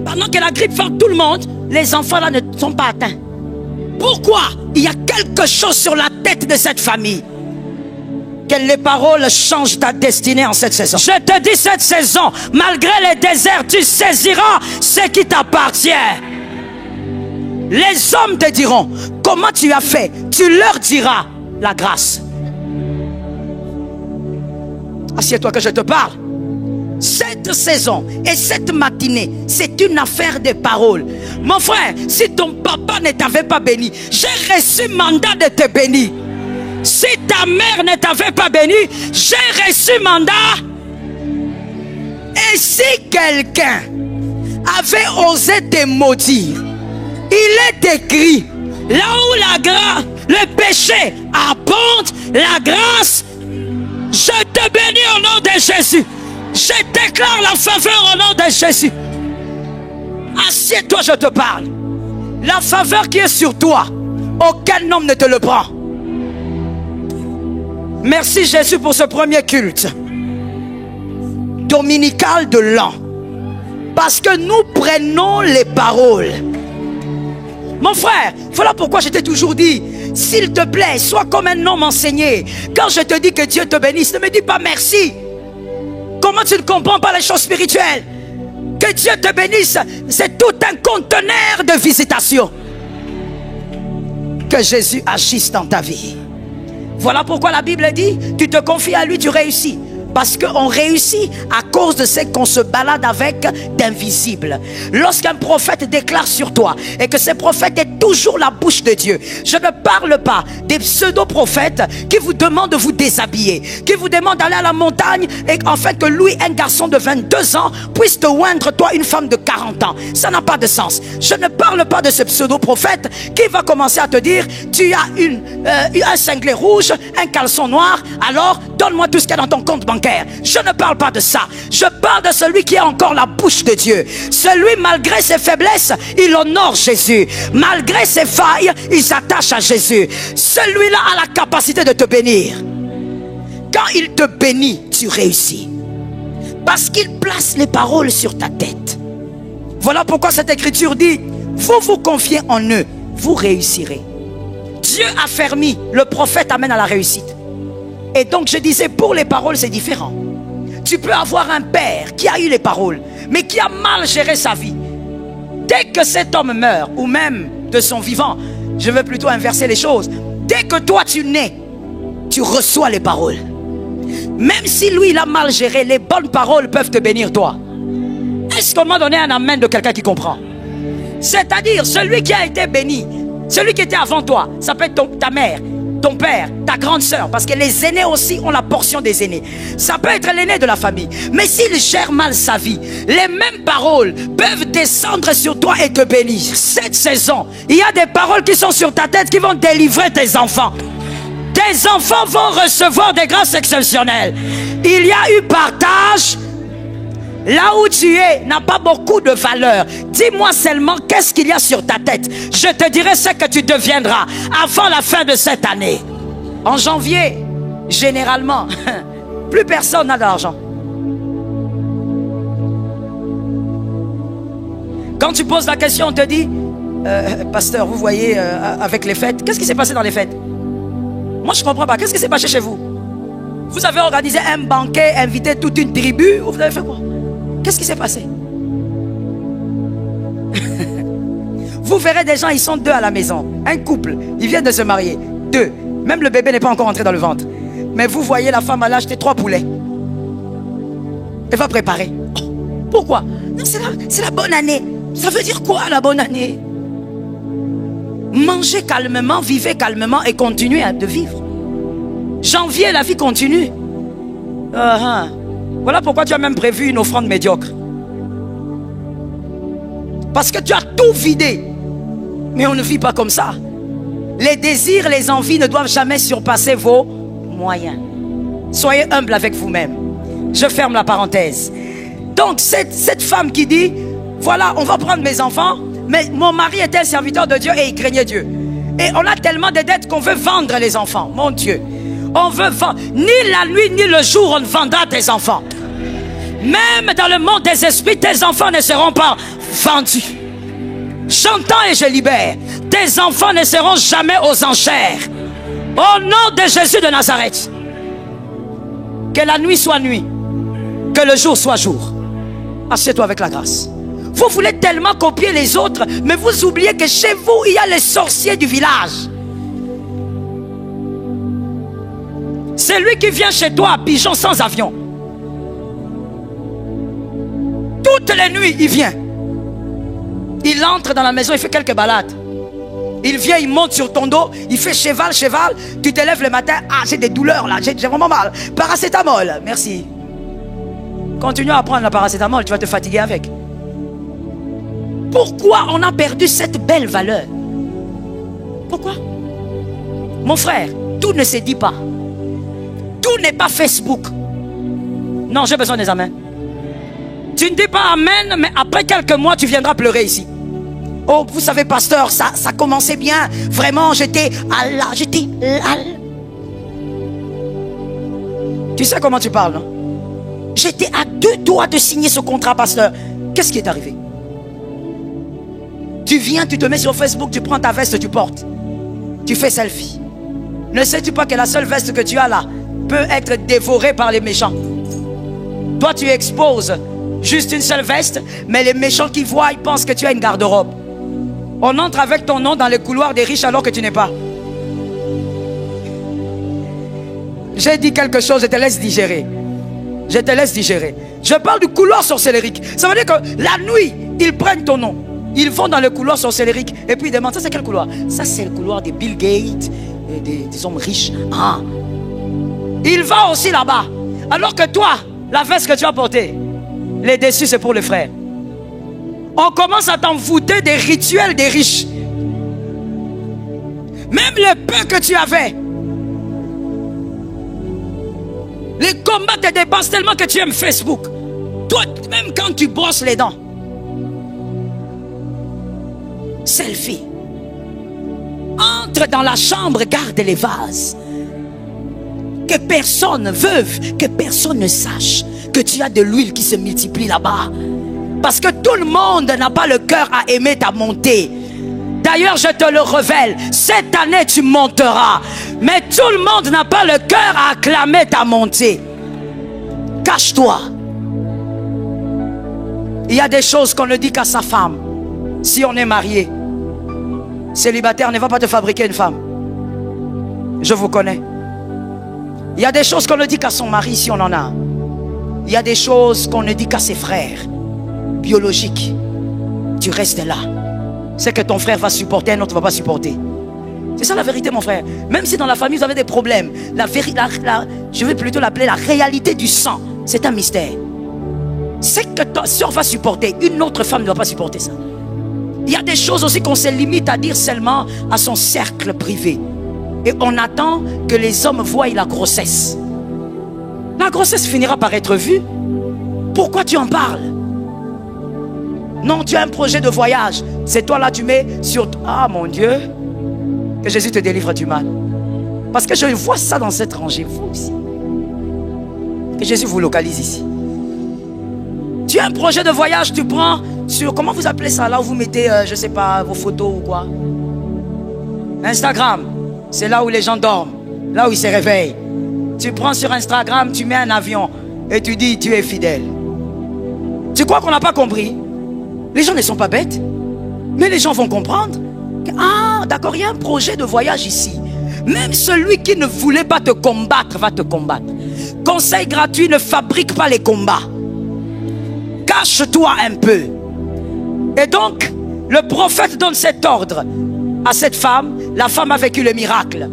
Pendant que la grippe frappe tout le monde, les enfants là ne sont pas atteints. Pourquoi? Il y a quelque chose sur la tête de cette famille. Que les paroles changent ta destinée en cette saison. Je te dis, cette saison, malgré les déserts, tu saisiras ce qui t'appartient. Les hommes te diront, comment tu as fait? Tu leur diras la grâce. Assieds-toi que je te parle. Cette saison et cette matinée, c'est une affaire de paroles. Mon frère, si ton papa ne t'avait pas béni, j'ai reçu mandat de te bénir. Si ta mère ne t'avait pas béni, j'ai reçu mandat. Et si quelqu'un avait osé te maudire, il est écrit, là où le péché abonde, la grâce, je te bénis au nom de Jésus. Je déclare la faveur au nom de Jésus. Assieds-toi, je te parle. La faveur qui est sur toi, aucun homme ne te le prend. Merci Jésus pour ce premier culte dominical de l'an. Parce que nous prenons les paroles. Mon frère, voilà pourquoi je t'ai toujours dit, s'il te plaît, sois comme un homme enseigné. Quand je te dis que Dieu te bénisse, ne me dis pas merci. Comment tu ne comprends pas les choses spirituelles? Que Dieu te bénisse, c'est tout un conteneur de visitation. Que Jésus agisse dans ta vie. Voilà pourquoi la Bible dit, tu te confies à lui, tu réussis. Parce qu'on réussit à cause de ce qu'on se balade avec d'invisible. Lorsqu'un prophète déclare sur toi et que ce prophète est toujours la bouche de Dieu, je ne parle pas des pseudo-prophètes qui vous demandent de vous déshabiller, qui vous demandent d'aller à la montagne et en fait que lui, un garçon de 22 ans, puisse te oindre toi une femme de 40 ans. Ça n'a pas de sens. Je ne parle pas de ce pseudo-prophète qui va commencer à te dire, tu as un cinglet rouge, un caleçon noir, alors donne-moi tout ce qu'il y a dans ton compte bancaire. Je ne parle pas de ça. Je parle de celui qui a encore la bouche de Dieu. Celui, malgré ses faiblesses, il honore Jésus. Malgré ses failles, il s'attache à Jésus. Celui-là a la capacité de te bénir. quand il te bénit, tu réussis. Parce qu'il place les paroles sur ta tête. Voilà pourquoi cette écriture dit, vous vous confiez en eux, vous réussirez. Dieu a fermé, le prophète amène à la réussite. Et donc je disais, pour les paroles c'est différent. Tu peux avoir un père qui a eu les paroles, mais qui a mal géré sa vie. Dès que cet homme meurt, ou même de son vivant, je veux plutôt inverser les choses. Dès que toi tu nais, tu reçois les paroles. Même si lui il a mal géré, les bonnes paroles peuvent te bénir toi. Est-ce qu'on m'a donné un amen de quelqu'un qui comprend? C'est-à-dire celui qui a été béni, celui qui était avant toi, ça peut être ta mère, ton père, ta grande sœur, parce que les aînés aussi ont la portion des aînés. Ça peut être l'aîné de la famille. Mais s'il gère mal sa vie, les mêmes paroles peuvent descendre sur toi et te bénir. Cette saison, il y a des paroles qui sont sur ta tête qui vont délivrer tes enfants. Tes enfants vont recevoir des grâces exceptionnelles. Il y a eu partage. Là où tu es n'a pas beaucoup de valeur. Dis-moi seulement qu'est-ce qu'il y a sur ta tête. Je te dirai ce que tu deviendras avant la fin de cette année. En janvier, généralement, plus personne n'a d'argent. Quand tu poses la question, on te dit, pasteur, vous voyez, avec les fêtes, qu'est-ce qui s'est passé dans les fêtes? Moi, je ne comprends pas. Qu'est-ce qui s'est passé chez vous? Vous avez organisé un banquet, invité toute une tribu, ou vous avez fait quoi? Qu'est-ce qui s'est passé? Vous verrez des gens, ils sont deux à la maison. Un couple, ils viennent de se marier. Deux. Même le bébé n'est pas encore entré dans le ventre. Mais vous voyez la femme, elle a acheté 3 poulets. Elle va préparer. Oh, pourquoi? Non, c'est la bonne année. Ça veut dire quoi la bonne année? Mangez calmement, vivez calmement et continuez de vivre. Janvier, la vie continue. Voilà pourquoi tu as même prévu une offrande médiocre. Parce que tu as tout vidé. Mais on ne vit pas comme ça. Les désirs, les envies ne doivent jamais surpasser vos moyens. Soyez humble avec vous-même. Je ferme la parenthèse. Donc cette femme qui dit, voilà, on va prendre mes enfants, mais mon mari était un serviteur de Dieu et il craignait Dieu. Et on a tellement de dettes qu'on veut vendre les enfants. Mon Dieu. On veut vendre. Ni la nuit, ni le jour, on ne vendra tes enfants. Même dans le monde des esprits, tes enfants ne seront pas vendus. J'entends et je libère. Tes enfants ne seront jamais aux enchères. Au nom de Jésus de Nazareth. Que la nuit soit nuit. Que le jour soit jour. Assieds-toi avec la grâce. Vous voulez tellement copier les autres, mais vous oubliez que chez vous, il y a les sorciers du village. C'est lui qui vient chez toi à pigeon sans avion. Toutes les nuits, il vient. Il entre dans la maison, il fait quelques balades. Il vient, il monte sur ton dos, il fait cheval. Tu te lèves le matin, ah j'ai des douleurs là, j'ai vraiment mal. Paracétamol, merci. Continue à prendre la paracétamol, tu vas te fatiguer avec. Pourquoi on a perdu cette belle valeur? Pourquoi? Mon frère, tout ne se dit pas. Tout n'est pas Facebook. Non, j'ai besoin des amens. Tu ne dis pas amen, mais après quelques mois, tu viendras pleurer ici. Oh, vous savez, pasteur, ça commençait bien. Vraiment, j'étais là. Tu sais comment tu parles, non? J'étais à 2 doigts de signer ce contrat, pasteur. Qu'est-ce qui est arrivé? Tu viens, tu te mets sur Facebook, tu prends ta veste, tu portes. Tu fais selfie. Ne sais-tu pas que la seule veste que tu as là peut être dévorée par les méchants? Toi, tu exposes juste une seule veste, mais les méchants qui voient, ils pensent que tu as une garde-robe. On entre avec ton nom dans les couloirs des riches alors que tu n'es pas. J'ai dit quelque chose, je te laisse digérer. Je te laisse digérer. Je parle du couloir sorcellérique. Ça veut dire que la nuit, ils prennent ton nom. Ils vont dans le couloir sorcellérique et puis ils demandent, ça c'est quel couloir? Ça c'est le couloir des Bill Gates, et des hommes riches. Ah. Il va aussi là-bas. Alors que toi, la veste que tu as portée, les déçus c'est pour les frères. On commence à t'envoûter des rituels des riches. Même le peu que tu avais. Les combats te dépassent tellement que tu aimes Facebook. Toi, même quand tu brosses les dents. Selfie. Entre dans la chambre, garde les vases. Que personne, veuve, que personne ne sache que tu as de l'huile qui se multiplie là-bas. Parce que tout le monde n'a pas le cœur à aimer ta montée. D'ailleurs, je te le révèle, cette année tu monteras. Mais tout le monde n'a pas le cœur à acclamer ta montée. Cache-toi. Il y a des choses qu'on ne dit qu'à sa femme. Si on est marié, célibataire ne va pas te fabriquer une femme. Je vous connais. Il y a des choses qu'on ne dit qu'à son mari si on en a. Il y a des choses qu'on ne dit qu'à ses frères biologiques. Tu restes là. C'est que ton frère va supporter, un autre ne va pas supporter. C'est ça la vérité, mon frère. Même si dans la famille vous avez des problèmes, je vais plutôt l'appeler la réalité du sang. C'est un mystère. C'est que ta soeur va supporter, une autre femme ne va pas supporter ça. Il y a des choses aussi qu'on se limite à dire seulement à son cercle privé. Et on attend que les hommes voient la grossesse. La grossesse finira par être vue. Pourquoi tu en parles? Non, tu as un projet de voyage. C'est toi là, tu mets sur... Ah mon Dieu, que Jésus te délivre du mal. Parce que je vois ça dans cette rangée, vous aussi. Que Jésus vous localise ici. Tu as un projet de voyage, tu prends sur... Comment vous appelez ça là où vous mettez, je ne sais pas, vos photos ou quoi? Instagram. C'est là où les gens dorment, là où ils se réveillent. Tu prends sur Instagram, tu mets un avion et tu dis tu es fidèle. Tu crois qu'on n'a pas compris? Les gens ne sont pas bêtes, mais les gens vont comprendre. Ah, d'accord, il y a un projet de voyage ici. Même celui qui ne voulait pas te combattre va te combattre. Conseil gratuit, ne fabrique pas les combats. Cache-toi un peu. Et donc, le prophète donne cet ordre à cette femme. La femme a vécu le miracle.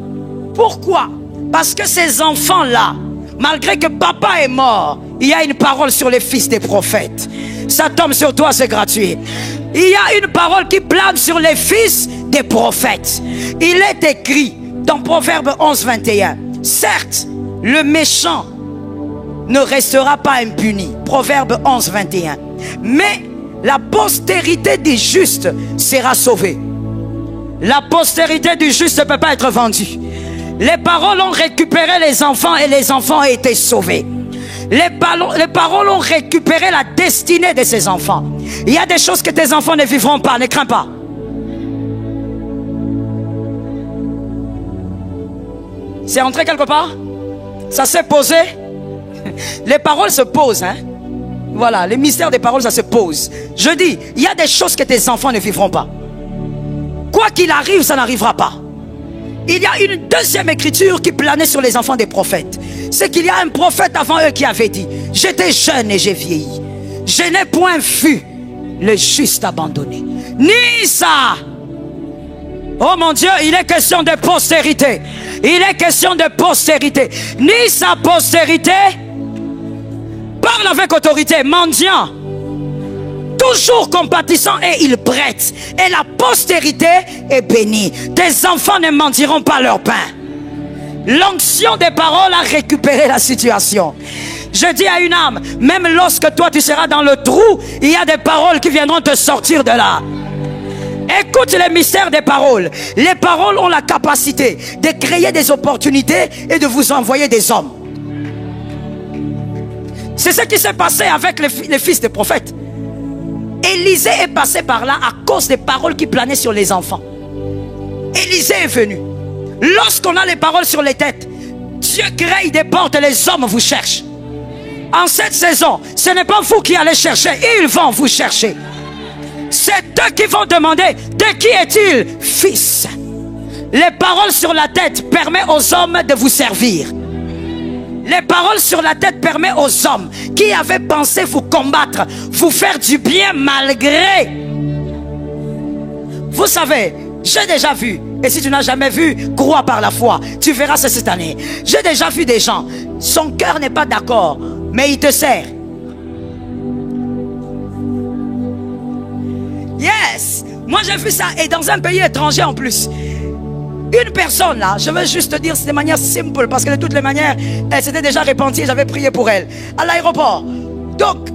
Pourquoi? Parce que ces enfants-là, malgré que papa est mort, il y a une parole sur les fils des prophètes. Ça tombe sur toi, c'est gratuit. Il y a une parole qui plane sur les fils des prophètes. Il est écrit dans Proverbe 11, 21. Certes, le méchant ne restera pas impuni. Proverbe 11, 21. Mais la postérité des justes sera sauvée. La postérité du juste ne peut pas être vendue. Les paroles ont récupéré les enfants et les enfants ont été sauvés. Les paroles ont récupéré la destinée de ces enfants. Il y a des choses que tes enfants ne vivront pas, ne crains pas. C'est entré quelque part? Ça s'est posé? Les paroles se posent, hein? Voilà, les mystères des paroles, ça se pose. Je dis, il y a des choses que tes enfants ne vivront pas. Quoi qu'il arrive, ça n'arrivera pas. Il y a une deuxième écriture qui planait sur les enfants des prophètes. C'est qu'il y a un prophète avant eux qui avait dit: j'étais jeune et j'ai vieilli. Je n'ai point vu le juste abandonné, ni ça. Oh mon Dieu, il est question de postérité. Il est question de postérité. Ni sa postérité. Parle avec autorité. Mendiant, toujours compatissant, et il prête. Et la postérité est bénie. Tes enfants ne mendiront pas leur pain. L'onction des paroles a récupéré la situation. Je dis à une âme, même lorsque toi tu seras dans le trou, il y a des paroles qui viendront te sortir de là. Écoute les mystères des paroles. Les paroles ont la capacité de créer des opportunités et de vous envoyer des hommes. C'est ce qui s'est passé avec les fils des prophètes. Élisée est passé par là à cause des paroles qui planaient sur les enfants. Élisée est venu. Lorsqu'on a les paroles sur les têtes, Dieu crée des portes et les hommes vous cherchent. En cette saison, ce n'est pas vous qui allez chercher, ils vont vous chercher. C'est eux qui vont demander: de qui est-il, fils? Les paroles sur la tête permettent aux hommes de vous servir. Les paroles sur la tête permettent aux hommes qui avaient pensé vous combattre, vous faire du bien malgré. Vous savez, j'ai déjà vu, et si tu n'as jamais vu, crois par la foi, tu verras ça cette année. J'ai déjà vu des gens, son cœur n'est pas d'accord, mais il te sert. Yes, moi j'ai vu ça, et dans un pays étranger en plus. Une personne là, je veux juste te dire de manière simple, parce que de toutes les manières, elle s'était déjà repentie et j'avais prié pour elle. À l'aéroport. Donc,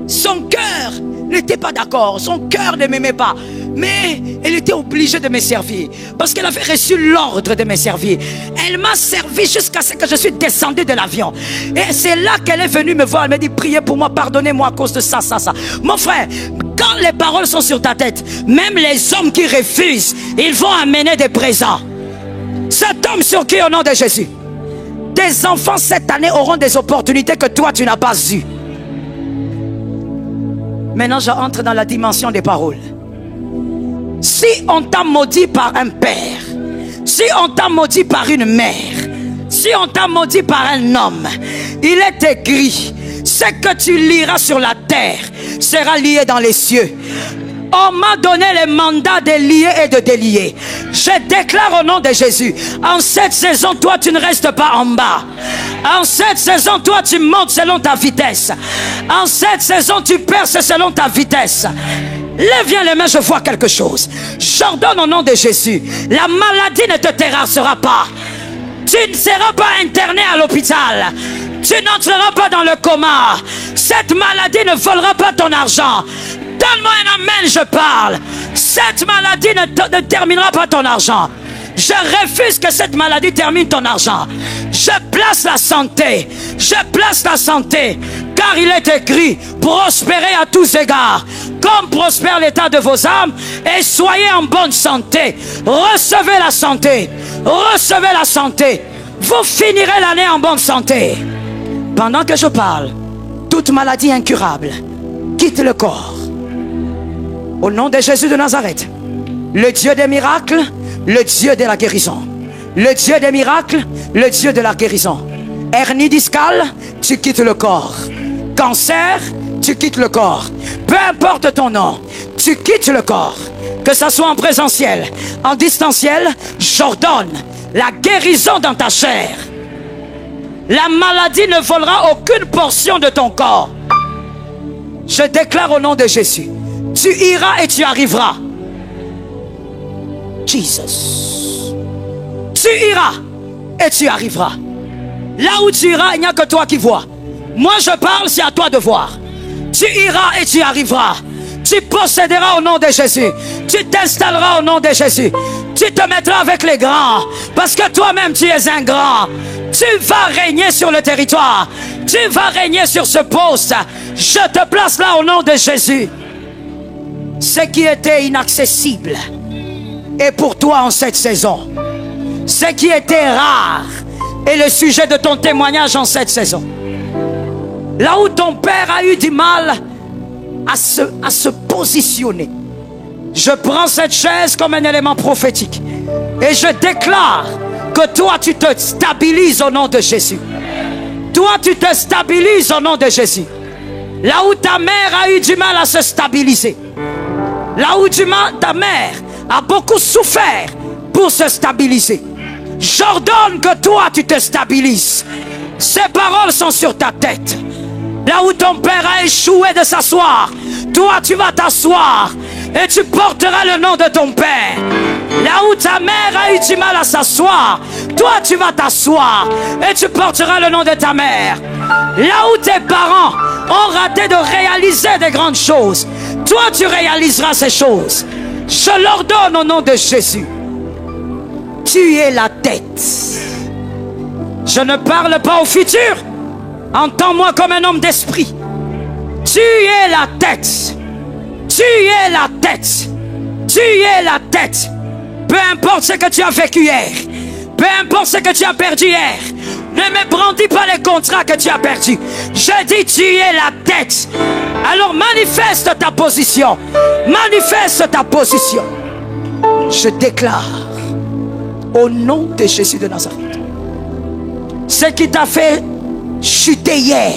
son cœur n'était pas d'accord. Son cœur ne m'aimait pas. Mais elle était obligée de me servir. Parce qu'elle avait reçu l'ordre de me servir. Elle m'a servi jusqu'à ce que je suis descendu de l'avion. Et c'est là qu'elle est venue me voir. Elle m'a dit, priez pour moi, pardonnez-moi à cause de ça, ça, ça. Mon frère, quand les paroles sont sur ta tête, même les hommes qui refusent, ils vont amener des présents. Cet homme sur qui, au nom de Jésus, tes enfants cette année auront des opportunités que toi tu n'as pas eues. Maintenant je entre dans la dimension des paroles. Si on t'a maudit par un père, si on t'a maudit par une mère, si on t'a maudit par un homme, il est écrit, ce que tu liras sur la terre sera lié dans les cieux. On m'a donné le mandat de lier et de délier. Je déclare au nom de Jésus, en cette saison, toi tu ne restes pas en bas. En cette saison, toi tu montes selon ta vitesse. En cette saison, tu perces selon ta vitesse. Lève bien les mains, je vois quelque chose. J'ordonne au nom de Jésus, la maladie ne te terrassera pas. Tu ne seras pas interné à l'hôpital. Tu n'entreras pas dans le coma. Cette maladie ne volera pas ton argent. Donne-moi un amen, je parle. Cette maladie ne terminera pas ton argent. Je refuse que cette maladie termine ton argent. Je place la santé. Je place la santé. Car il est écrit, prospérez à tous égards, comme prospère l'état de vos âmes, et soyez en bonne santé. Recevez la santé. Recevez la santé. Vous finirez l'année en bonne santé. Pendant que je parle, toute maladie incurable quitte le corps. Au nom de Jésus de Nazareth, le Dieu des miracles, le Dieu de la guérison. Le Dieu des miracles, le Dieu de la guérison. Hernie discale, tu quittes le corps. Cancer, tu quittes le corps. Peu importe ton nom, tu quittes le corps. Que ça soit en présentiel, en distanciel, j'ordonne la guérison dans ta chair. La maladie ne volera aucune portion de ton corps. Je déclare au nom de Jésus, tu iras et tu arriveras. Jesus. Tu iras et tu arriveras. Là où tu iras, il n'y a que toi qui vois. Moi je parle, c'est à toi de voir. Tu iras et tu arriveras. Tu posséderas au nom de Jésus. Tu t'installeras au nom de Jésus. Tu te mettras avec les grands. Parce que toi-même tu es un grand. Tu vas régner sur le territoire. Tu vas régner sur ce poste. Je te place là au nom de Jésus. Ce qui était inaccessible est pour toi en cette saison. Ce qui était rare est le sujet de ton témoignage en cette saison. Là où ton père a eu du mal à se positionner, je prends cette chaise comme un élément prophétique et je déclare que toi tu te stabilises au nom de Jésus. Toi tu te stabilises au nom de Jésus. Là où ta mère a eu du mal à se stabiliser, là où ta mère a beaucoup souffert pour se stabiliser, j'ordonne que toi tu te stabilises. Ces paroles sont sur ta tête. Là où ton père a échoué de s'asseoir, toi tu vas t'asseoir et tu porteras le nom de ton père. Là où ta mère a eu du mal à s'asseoir, toi tu vas t'asseoir et tu porteras le nom de ta mère. Là où tes parents ont raté de réaliser des grandes choses, toi tu réaliseras ces choses. Je leur donne au nom de Jésus. Tu es la tête. Je ne parle pas au futur. Entends-moi comme un homme d'esprit. Tu es la tête. Tu es la tête. Tu es la tête. Peu importe ce que tu as vécu hier, peu importe ce que tu as perdu hier, ne me brandis pas les contrats que tu as perdus. Je dis tu es la tête. Alors manifeste ta position. Manifeste ta position. Je déclare au nom de Jésus de Nazareth, ce qui t'a fait chuter hier,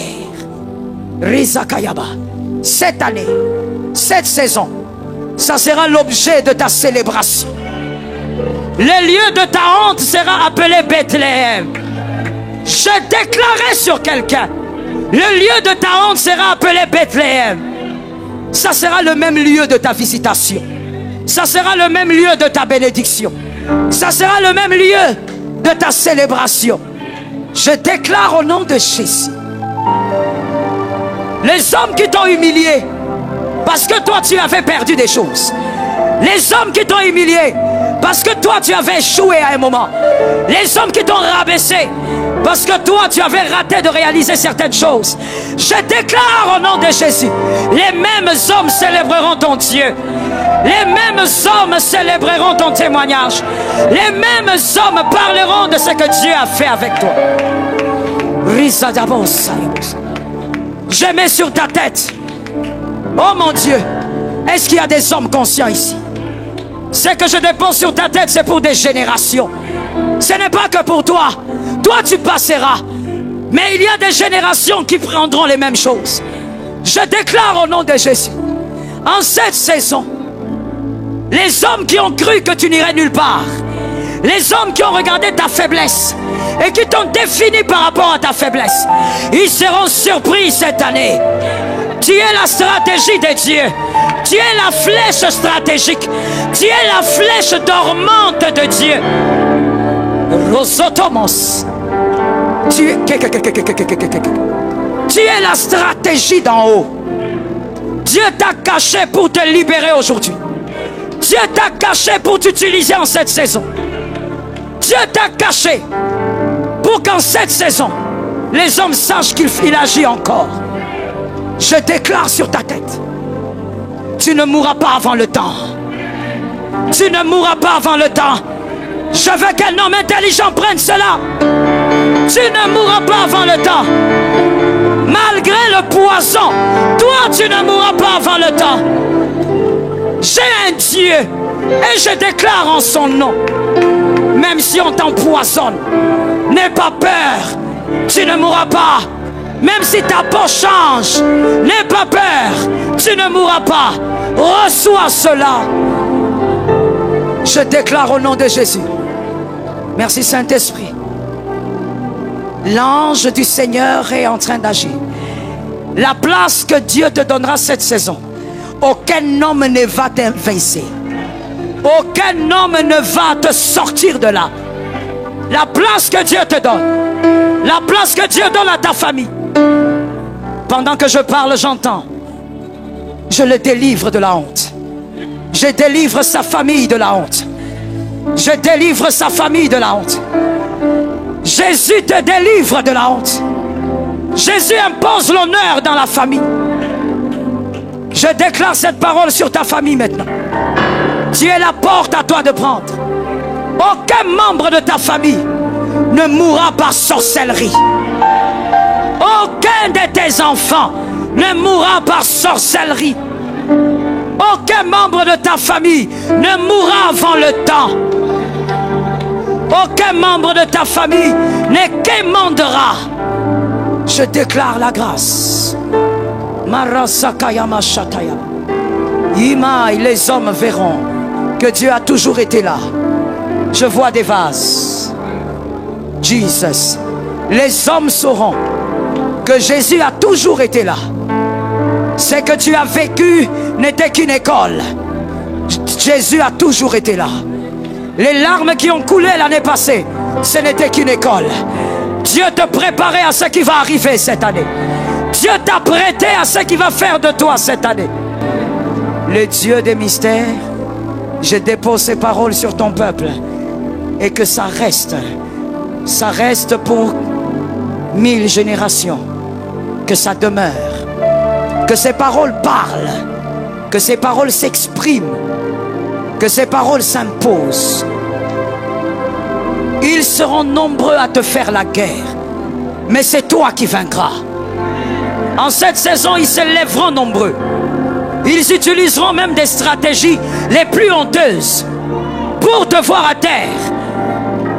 Rizakayaba, cette année, cette saison, ça sera l'objet de ta célébration. Le lieu de ta honte sera appelé Bethléem. Je déclarais sur quelqu'un, le lieu de ta honte sera appelé Bethléem. Ça sera le même lieu de ta visitation. Ça sera le même lieu de ta bénédiction. Ça sera le même lieu de ta célébration. Je déclare au nom de Jésus, les hommes qui t'ont humilié, parce que toi tu avais perdu des choses. Les hommes qui t'ont humilié, parce que toi tu avais échoué à un moment. Les hommes qui t'ont rabaissé, parce que toi tu avais raté de réaliser certaines choses. Je déclare au nom de Jésus, les mêmes hommes célébreront ton Dieu. Les mêmes hommes célébreront ton témoignage. Les mêmes hommes parleront de ce que Dieu a fait avec toi. Je mets sur ta tête. Oh mon Dieu, est-ce qu'il y a des hommes conscients ici? Ce que je dépose sur ta tête, c'est pour des générations. Ce n'est pas que pour toi. Toi, tu passeras. Mais il y a des générations qui prendront les mêmes choses. Je déclare au nom de Jésus, en cette saison, les hommes qui ont cru que tu n'irais nulle part, les hommes qui ont regardé ta faiblesse et qui t'ont défini par rapport à ta faiblesse, ils seront surpris cette année. Tu es la stratégie de Dieu. Tu es la flèche stratégique. Tu es la flèche dormante de Dieu. Rosotomos. Tu es la stratégie d'en haut. Dieu t'a caché pour te libérer aujourd'hui. Dieu t'a caché pour t'utiliser en cette saison. Dieu t'a caché pour qu'en cette saison, les hommes sachent qu'il agit encore. Je déclare sur ta tête, tu ne mourras pas avant le temps. Tu ne mourras pas avant le temps. Je veux qu'un homme intelligent prenne cela. Tu ne mourras pas avant le temps. Malgré le poison, toi tu ne mourras pas avant le temps. J'ai un Dieu et je déclare en son nom, même si on t'empoisonne, n'aie pas peur, tu ne mourras pas. Même si ta peau change, n'aie pas peur, tu ne mourras pas. Reçois cela. Je déclare au nom de Jésus. Merci Saint-Esprit. L'ange du Seigneur est en train d'agir. La place que Dieu te donnera cette saison, aucun homme ne va t'invaincre. Aucun homme ne va te sortir de là. La place que Dieu te donne, la place que Dieu donne à ta famille. Pendant que je parle, j'entends. Je le délivre de la honte. Je délivre sa famille de la honte. Je délivre sa famille de la honte. Jésus te délivre de la honte. Jésus impose l'honneur dans la famille. Je déclare cette parole sur ta famille maintenant. Tu es la porte à toi de prendre. Aucun membre de ta famille ne mourra par sorcellerie. Aucun de tes enfants ne mourra par sorcellerie. Aucun membre de ta famille ne mourra avant le temps. Aucun membre de ta famille ne quémandera. Je déclare la grâce. Les hommes verront que Dieu a toujours été là. Je vois des vases. Jesus. Les hommes sauront que Jésus a toujours été là. Ce que tu as vécu n'était qu'une école. Jésus a toujours été là. Les larmes qui ont coulé l'année passée, ce n'était qu'une école. Dieu te préparait à ce qui va arriver cette année. Dieu t'a prêté à ce qu'il va faire de toi cette année. Le Dieu des mystères, je dépose ces paroles sur ton peuple et que ça reste pour 1000 générations, que ça demeure, que ces paroles parlent, que ces paroles s'expriment, que ces paroles s'imposent. Ils seront nombreux à te faire la guerre, mais c'est toi qui vaincras. En cette saison, ils se lèveront nombreux. Ils utiliseront même des stratégies les plus honteuses pour te voir à terre.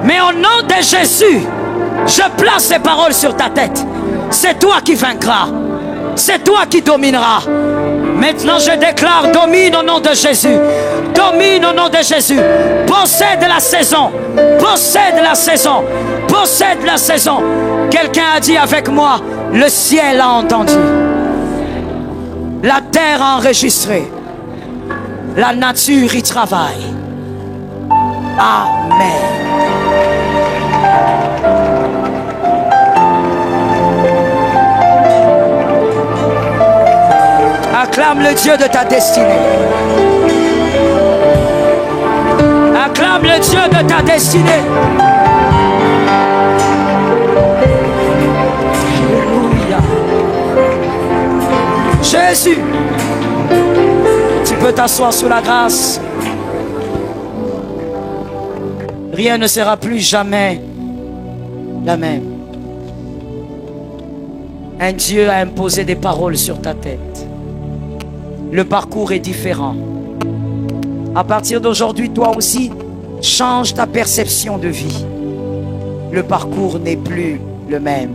Mais au nom de Jésus, je place ces paroles sur ta tête. C'est toi qui vaincras. C'est toi qui domineras. Maintenant, je déclare, domine au nom de Jésus. Domine au nom de Jésus. Possède la saison. Possède la saison. Possède la saison. Quelqu'un a dit avec moi, le ciel a entendu. La terre a enregistré. La nature y travaille. Amen. Acclame le Dieu de ta destinée. Acclame le Dieu de ta destinée. Alléluia. Jésus, tu peux t'asseoir sous la grâce. Rien ne sera plus jamais la même. Un Dieu a imposé des paroles sur ta tête. Le parcours est différent. À partir d'aujourd'hui, toi aussi, change ta perception de vie. Le parcours n'est plus le même.